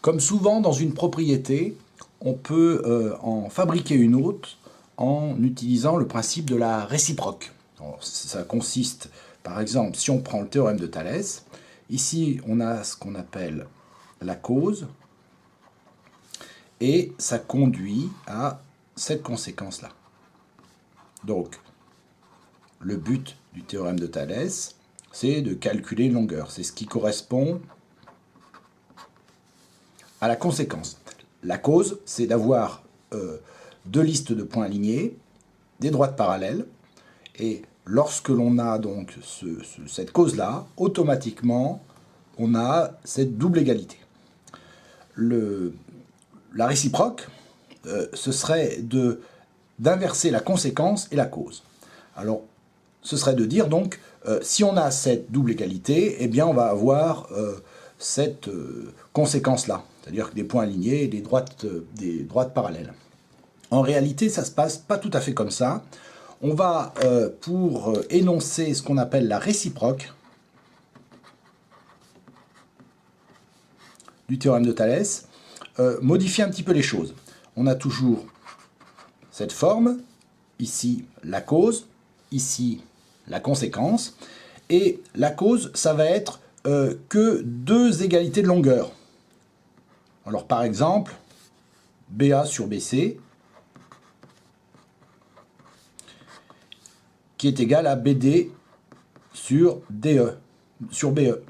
Comme souvent dans une propriété, on peut en fabriquer une autre en utilisant le principe de la réciproque. Alors, ça consiste, par exemple, si on prend le théorème de Thalès, ici on a ce qu'on appelle la cause, et ça conduit à cette conséquence-là. Donc, le but du théorème de Thalès, c'est de calculer une longueur. C'est ce qui correspond à la conséquence. La cause, c'est d'avoir deux listes de points alignés, des droites parallèles, et lorsque l'on a donc cette cause-là, automatiquement, on a cette double égalité. La réciproque, ce serait d'inverser la conséquence et la cause. Alors, ce serait de dire donc, si on a cette double égalité, eh bien on va avoir cette conséquence-là, c'est-à-dire des points alignés et des droites parallèles. En réalité, ça ne se passe pas tout à fait comme ça. On va, pour énoncer ce qu'on appelle la réciproque du théorème de Thalès, modifier un petit peu les choses. On a toujours cette forme, ici la cause, ici la conséquence, et la cause, ça va être que deux égalités de longueur. Alors par exemple, BA sur BC, qui est égal à BD sur DE, sur BE.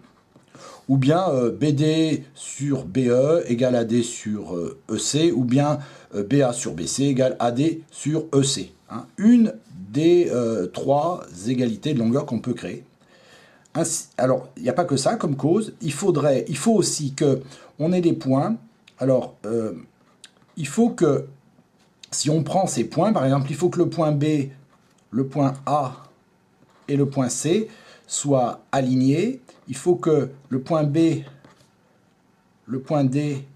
Ou bien BD sur BE égale AD sur EC, ou bien BA sur BC égale AD sur EC. Hein. Une des trois égalités de longueur qu'on peut créer. Ainsi, alors, il n'y a pas que ça comme cause. Il faut aussi qu'on ait des points. Alors, il faut que, si on prend ces points, par exemple, il faut que le point B, le point A et le point C soient alignés. Il faut que le point B, le point D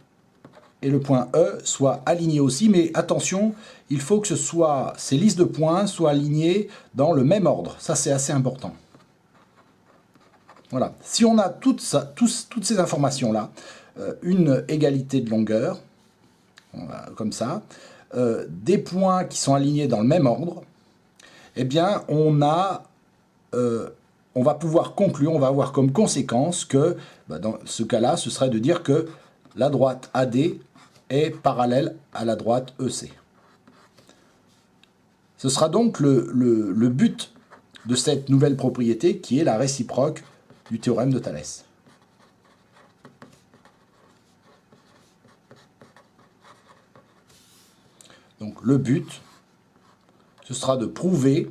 et le point E soient alignés aussi, mais attention, il faut que ces listes de points soient alignées dans le même ordre. Ça, c'est assez important. Voilà. Si on a toutes ces informations-là, une égalité de longueur, comme ça, des points qui sont alignés dans le même ordre, eh bien, on va pouvoir conclure, on va avoir comme conséquence que, dans ce cas-là, ce serait de dire que la droite AD est parallèle à la droite EC. Ce sera donc le but de cette nouvelle propriété qui est la réciproque du théorème de Thalès. Donc le but, ce sera de prouver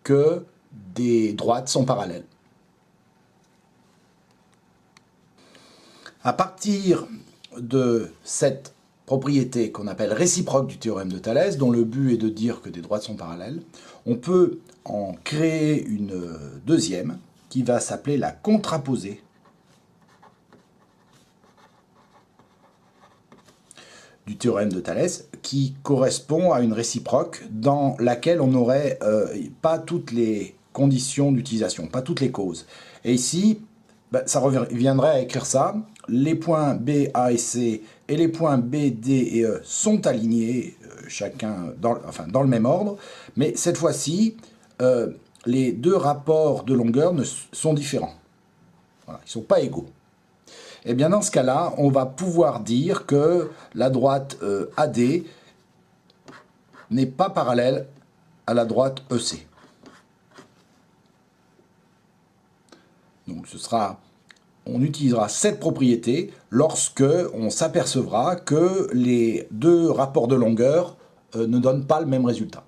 que des droites sont parallèles. À partir de cette propriété qu'on appelle réciproque du théorème de Thalès, dont le but est de dire que des droites sont parallèles, on peut en créer une deuxième qui va s'appeler la contraposée du théorème de Thalès, qui correspond à une réciproque dans laquelle on n'aurait pas toutes les conditions d'utilisation, pas toutes les causes. Et ici, ça reviendrait à écrire ça. Les points B, A et C et les points B, D et E sont alignés, chacun dans le même ordre, mais cette fois-ci, les deux rapports de longueur sont différents. Voilà, ils ne sont pas égaux. Et bien dans ce cas-là, on va pouvoir dire que la droite AD n'est pas parallèle à la droite EC. Donc on utilisera cette propriété lorsque on s'apercevra que les deux rapports de longueur ne donnent pas le même résultat.